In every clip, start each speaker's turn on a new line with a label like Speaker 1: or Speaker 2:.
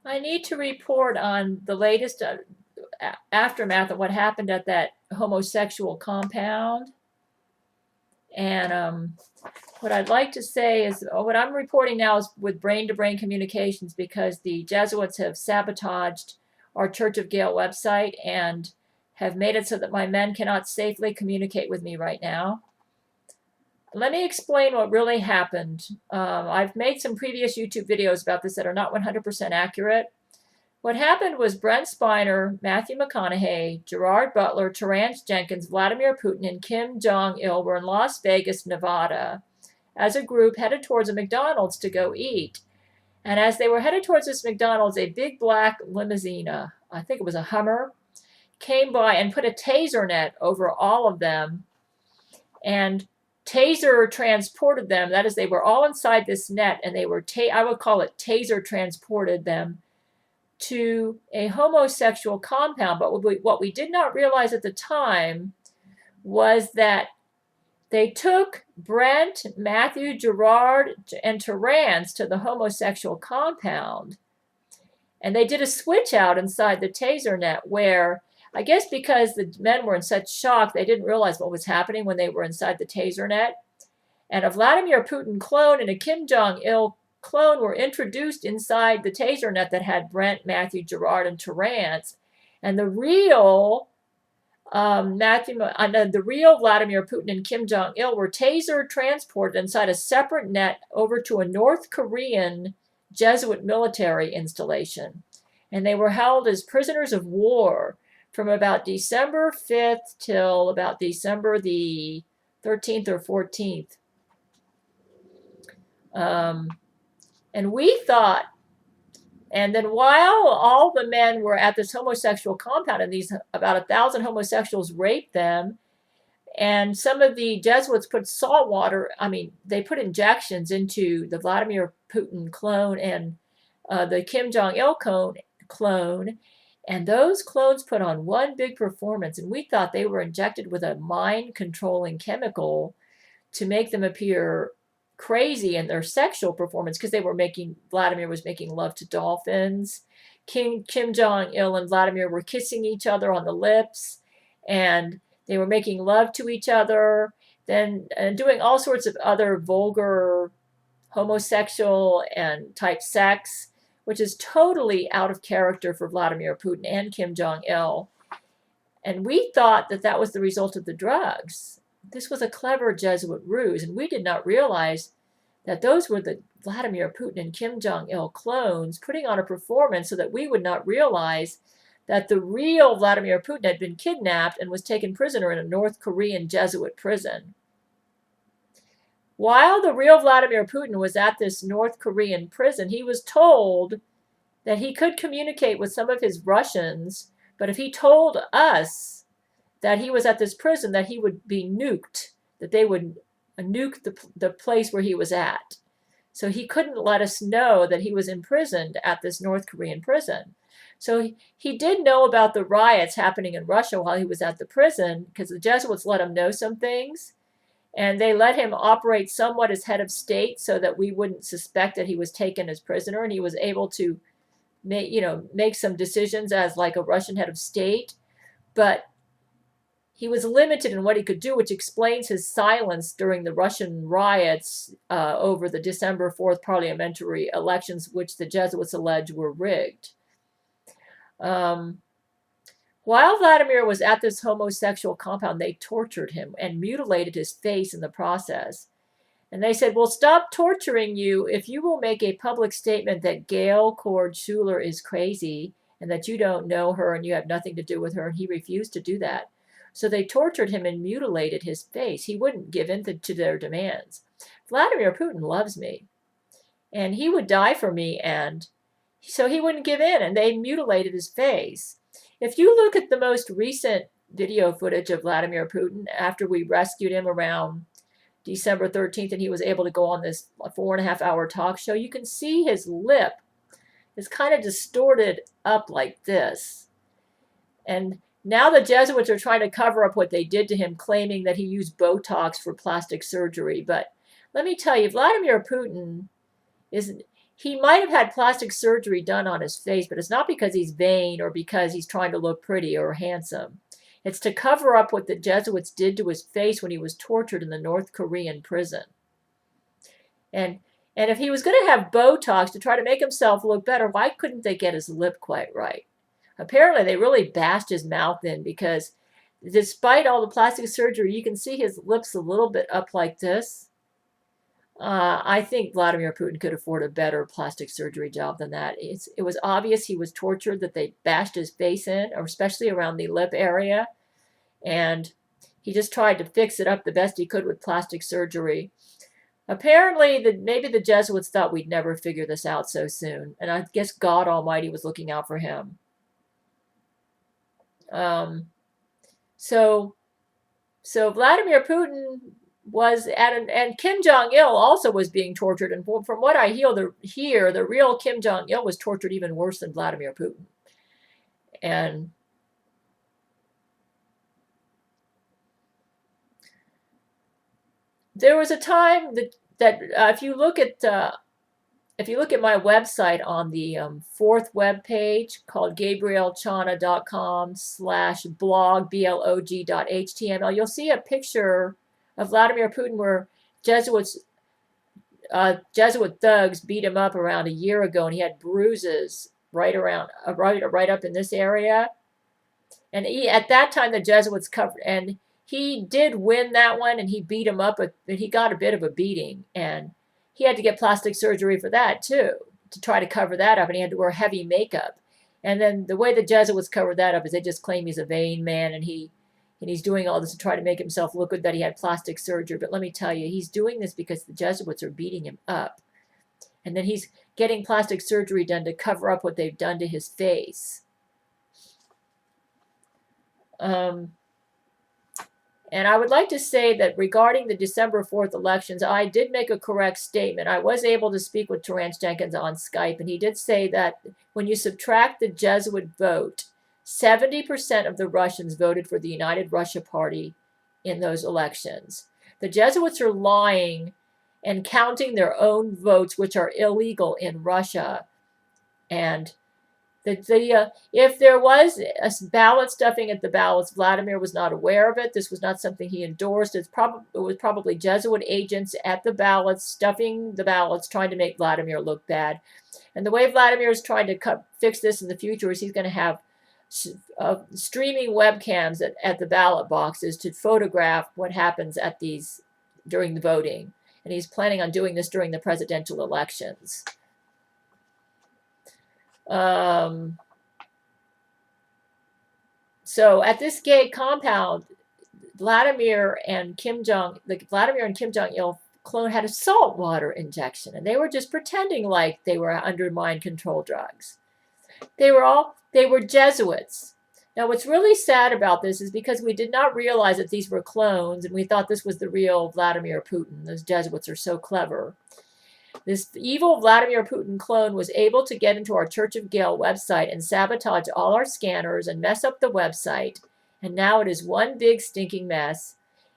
Speaker 1: I need to report on the latest aftermath of what happened at that homosexual compound. And what I'd like to say is what I'm reporting now is with brain-to-brain communications, because the Jesuits have sabotaged our Church of Gail website and have made it so that my men cannot safely communicate with me right now. Let me explain what really happened. I've made some previous YouTube videos about this that are not 100% accurate. What happened was Brent Spiner, Matthew McConaughey, Gerard Butler, Terrance Jenkins, Vladimir Putin, and Kim Jong Il were in Las Vegas, Nevada, as a group headed towards a McDonald's to go eat. And as they were headed towards this McDonald's, a big black limousine, I think it was a Hummer, came by and put a taser net over all of them and taser transported them. That is, they were all inside this net, and they were, I would call it taser transported them to a homosexual compound. But what we did not realize at the time was that they took Brent, Matthew, Gerard, and Terrance to the homosexual compound. And they did a switch out inside the taser net where, I guess because the men were in such shock, they didn't realize what was happening when they were inside the taser net. And a Vladimir Putin clone and a Kim Jong Il clone were introduced inside the taser net that had Brent, Matthew, Gerard, and Terrance. And the real the real Vladimir Putin and Kim Jong Il were taser transported inside a separate net over to a North Korean Jesuit military installation. And they were held as prisoners of war from about December 5th till about December the 13th or 14th. And we thought, and then while all the men were at this homosexual compound, and these about 1,000 homosexuals raped them, and some of the Jesuits put salt water, they put injections into the Vladimir Putin clone and the Kim Jong Il clone, and those clones put on one big performance, and we thought they were injected with a mind-controlling chemical to make them appear crazy in their sexual performance, because Vladimir was making love to dolphins. Kim Jong Il and Vladimir were kissing each other on the lips, and they were making love to each other, then doing all sorts of other vulgar homosexual and type sex, which is totally out of character for Vladimir Putin and Kim Jong Il. And we thought that that was the result of the drugs. This was a clever Jesuit ruse, and we did not realize that those were the Vladimir Putin and Kim Jong Il clones putting on a performance so that we would not realize that the real Vladimir Putin had been kidnapped and was taken prisoner in a North Korean Jesuit prison. While the real Vladimir Putin was at this North Korean prison, he was told that he could communicate with some of his Russians, but if he told us that he was at this prison, that he would be nuked, that they would nuke the place where he was at. So he couldn't let us know that he was imprisoned at this North Korean prison. So he did know about the riots happening in Russia while he was at the prison, because the Jesuits let him know some things. And they let him operate somewhat as head of state so that we wouldn't suspect that he was taken as prisoner. And he was able to make some decisions as like a Russian head of state. But he was limited in what he could do, which explains his silence during the Russian riots over the December 4th parliamentary elections, which the Jesuits allege were rigged. While Vladimir was at this homosexual compound, they tortured him and mutilated his face in the process. And they said, "We'll stop torturing you if you will make a public statement that Gail Chord is crazy and that you don't know her and you have nothing to do with her." And he refused to do that. So they tortured him and mutilated his face. He wouldn't give in to their demands. Vladimir Putin loves me, and he would die for me, and so he wouldn't give in, and they mutilated his face. If you look at the most recent video footage of Vladimir Putin after we rescued him around December 13th and he was able to go on this 4.5-hour talk show, you can see his lip is kind of distorted up like this. And now the Jesuits are trying to cover up what they did to him, claiming that he used Botox for plastic surgery. But let me tell you, Vladimir Putin he might have had plastic surgery done on his face, but it's not because he's vain or because he's trying to look pretty or handsome. It's to cover up what the Jesuits did to his face when he was tortured in the North Korean prison. And if he was going to have Botox to try to make himself look better, why couldn't they get his lip quite right? Apparently, they really bashed his mouth in because despite all the plastic surgery, you can see his lips a little bit up like this. I think Vladimir Putin could afford a better plastic surgery job than that. It was obvious he was tortured, that they bashed his face in, or especially around the lip area. And he just tried to fix it up the best he could with plastic surgery. Apparently, maybe the Jesuits thought we'd never figure this out so soon. And I guess God Almighty was looking out for him. So Vladimir Putin was and Kim Jong Il also was being tortured. And from what I hear, the real Kim Jong Il was tortured even worse than Vladimir Putin. And there was a time that if you look at my website on the fourth web page called gabrielchana.com/blog blog.html, you'll see a picture of Vladimir Putin where Jesuit thugs beat him up around a year ago, and he had bruises right up in this area. And at that time the Jesuits covered, and he did win that one, and he beat him up, but he got a bit of a beating, and he had to get plastic surgery for that too, to try to cover that up, and he had to wear heavy makeup. And then the way the Jesuits covered that up is they just claim he's a vain man, and he's doing all this to try to make himself look good, that he had plastic surgery. But let me tell you, he's doing this because the Jesuits are beating him up. And then he's getting plastic surgery done to cover up what they've done to his face. And I would like to say that regarding the December 4th elections, I did make a correct statement. I was able to speak with Terrance Jenkins on Skype, and he did say that when you subtract the Jesuit vote, 70% of the Russians voted for the United Russia Party in those elections. The Jesuits are lying and counting their own votes, which are illegal in Russia. And if there was a ballot stuffing at the ballots, Vladimir was not aware of it. This was not something he endorsed. It was probably Jesuit agents at the ballots, stuffing the ballots, trying to make Vladimir look bad. And the way Vladimir is trying to fix this in the future is he's going to have streaming webcams at the ballot boxes to photograph what happens at these during the voting. And he's planning on doing this during the presidential elections. So at this gay compound, Vladimir and Kim Jong Il clone had a salt water injection, and they were just pretending like they were under mind control drugs. They were Jesuits. Now, what's really sad about this is because we did not realize that these were clones, and we thought this was the real Vladimir Putin. Those Jesuits are so clever. This evil Vladimir Putin clone was able to get into our Church of Gail website and sabotage all our scanners and mess up the website. And now it is one big stinking mess.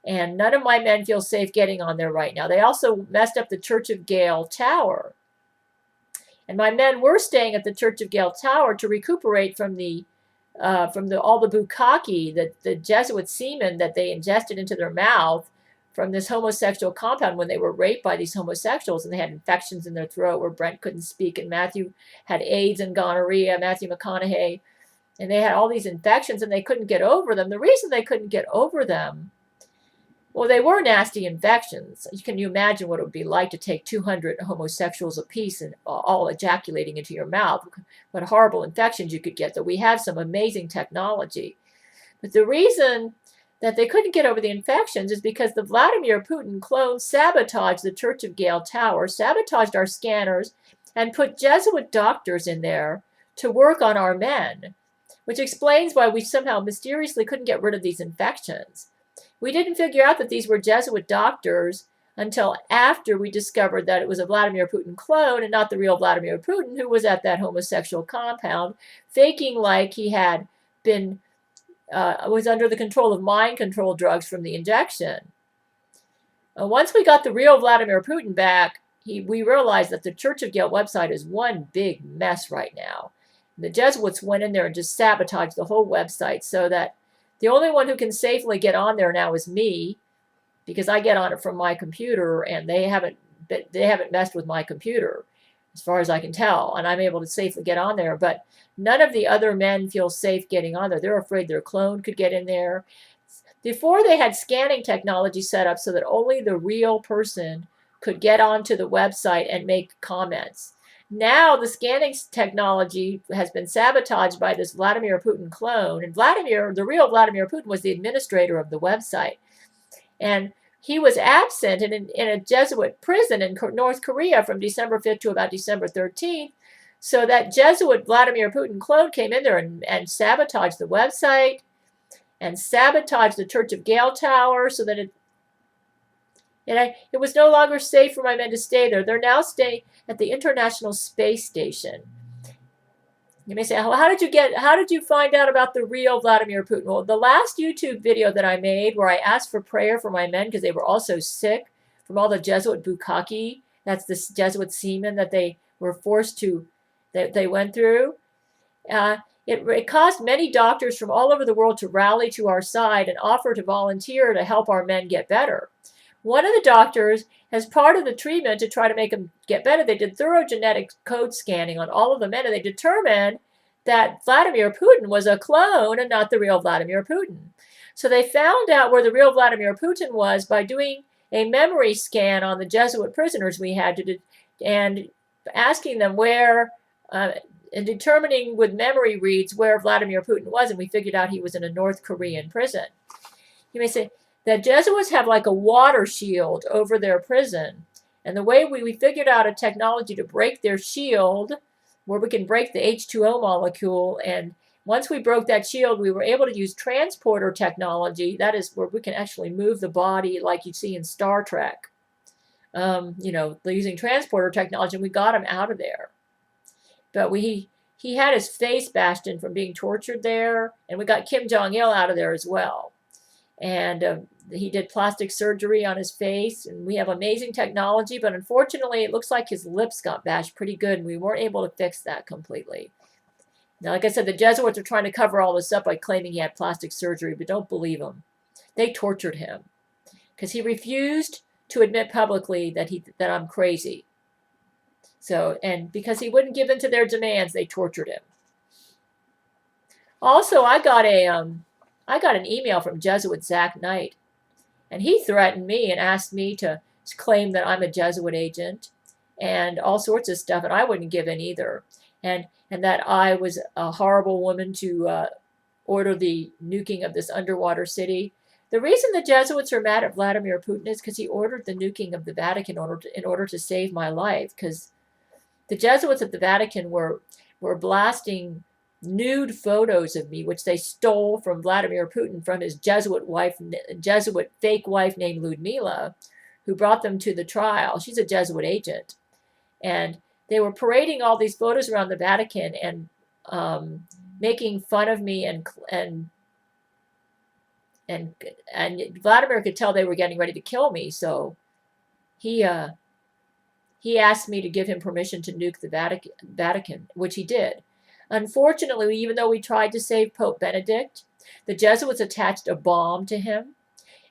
Speaker 1: And none of my men feel safe getting on there right now. They also messed up the Church of Gail tower. And my men were staying at the Church of Gail tower to recuperate from all the bukkake, the Jesuit semen that they ingested into their mouth from this homosexual compound when they were raped by these homosexuals, and they had infections in their throat where Brent couldn't speak, and Matthew had AIDS and gonorrhea, Matthew McConaughey, and they had all these infections and they couldn't get over them. The reason they couldn't get over them, well, they were nasty infections. Can you imagine what it would be like to take 200 homosexuals apiece and all ejaculating into your mouth? What horrible infections you could get, though we have some amazing technology. But the reason that they couldn't get over the infections is because the Vladimir Putin clone sabotaged the Church of Gail tower, sabotaged our scanners, and put Jesuit doctors in there to work on our men, which explains why we somehow mysteriously couldn't get rid of these infections. We didn't figure out that these were Jesuit doctors until after we discovered that it was a Vladimir Putin clone and not the real Vladimir Putin, who was at that homosexual compound, faking like he had been was under the control of mind control drugs from the injection. Once we got the real Vladimir Putin back, we realized that the Church of Gail website is one big mess right now. The Jesuits went in there and just sabotaged the whole website, so that the only one who can safely get on there now is me, because I get on it from my computer, and they haven't messed with my computer, as far as I can tell, and I'm able to safely get on there. But none of the other men feel safe getting on there. They're afraid their clone could get in there. Before, they had scanning technology set up so that only the real person could get onto the website and make comments. Now the scanning technology has been sabotaged by this Vladimir Putin clone. And Vladimir, the real Vladimir Putin, was the administrator of the website. And he was absent in a Jesuit prison in North Korea from December 5th to about December 13th. So that Jesuit Vladimir Putin clone came in there and sabotaged the website and sabotaged the Church of Gail Tower, so that it was no longer safe for my men to stay there. They're now staying at the International Space Station. You may say, how did you find out about the real Vladimir Putin? Well, the last YouTube video that I made, where I asked for prayer for my men because they were all so sick from all the Jesuit bukkake, that's the Jesuit semen that they were forced to, that they went through. It caused many doctors from all over the world to rally to our side and offer to volunteer to help our men get better. One of the doctors, as part of the treatment to try to make them get better, they did thorough genetic code scanning on all of the men, and they determined that Vladimir Putin was a clone and not the real Vladimir Putin. So they found out where the real Vladimir Putin was by doing a memory scan on the Jesuit prisoners we had and asking them where, and determining with memory reads where Vladimir Putin was, and we figured out he was in a North Korean prison. You may say, the Jesuits have like a water shield over their prison. And the way we figured out a technology to break their shield, where we can break the H2O molecule. And once we broke that shield, we were able to use transporter technology. That is where we can actually move the body like you see in Star Trek. Using transporter technology, and we got him out of there. But he had his face bashed in from being tortured there. And we got Kim Jong Il out of there as well. And he did plastic surgery on his face, and we have amazing technology, but unfortunately it looks like his lips got bashed pretty good, and we weren't able to fix that completely. Now, like I said, the Jesuits are trying to cover all this up by claiming he had plastic surgery, but don't believe them. They tortured him because he refused to admit publicly that I'm crazy. So, and because he wouldn't give in to their demands, they tortured him. Also, I got an email from Jesuit Zach Knight, and he threatened me and asked me to claim that I'm a Jesuit agent and all sorts of stuff, and I wouldn't give in either. And that I was a horrible woman to order the nuking of this underwater city. The reason the Jesuits are mad at Vladimir Putin is because he ordered the nuking of the Vatican in order to save my life, because the Jesuits at the Vatican were blasting nude photos of me, which they stole from Vladimir Putin from his Jesuit fake wife named Ludmila, who brought them to the trial. She's a Jesuit agent. And they were parading all these photos around the Vatican and making fun of me, and Vladimir could tell they were getting ready to kill me, so he asked me to give him permission to nuke the Vatican, which he did. Unfortunately, even though we tried to save Pope Benedict, the Jesuits attached a bomb to him,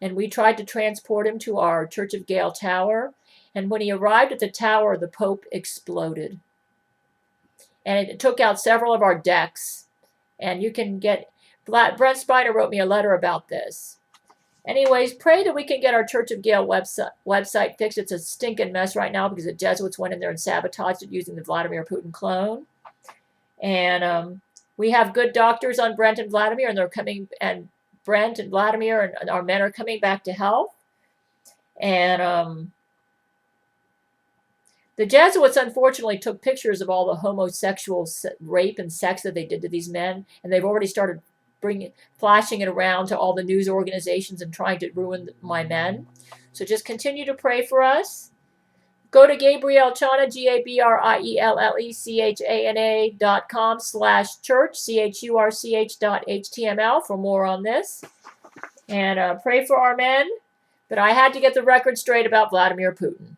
Speaker 1: and we tried to transport him to our Church of Gail Tower, and when he arrived at the tower, the Pope exploded. And it took out several of our decks, and you can get, Brent Spider wrote me a letter about this. Anyways, pray that we can get our Church of Gail website fixed. It's a stinking mess right now because the Jesuits went in there and sabotaged it using the Vladimir Putin clone. And we have good doctors on Brent and Vladimir, and they're coming, and Brent and Vladimir and our men are coming back to health. And the Jesuits unfortunately took pictures of all the homosexual rape and sex that they did to these men, and they've already started flashing it around to all the news organizations and trying to ruin my men. So just continue to pray for us. Go to Gabriel Chana, GabrielChana.com/church, CHURCH.html for more on this. And pray for our men. But I had to get the record straight about Vladimir Putin.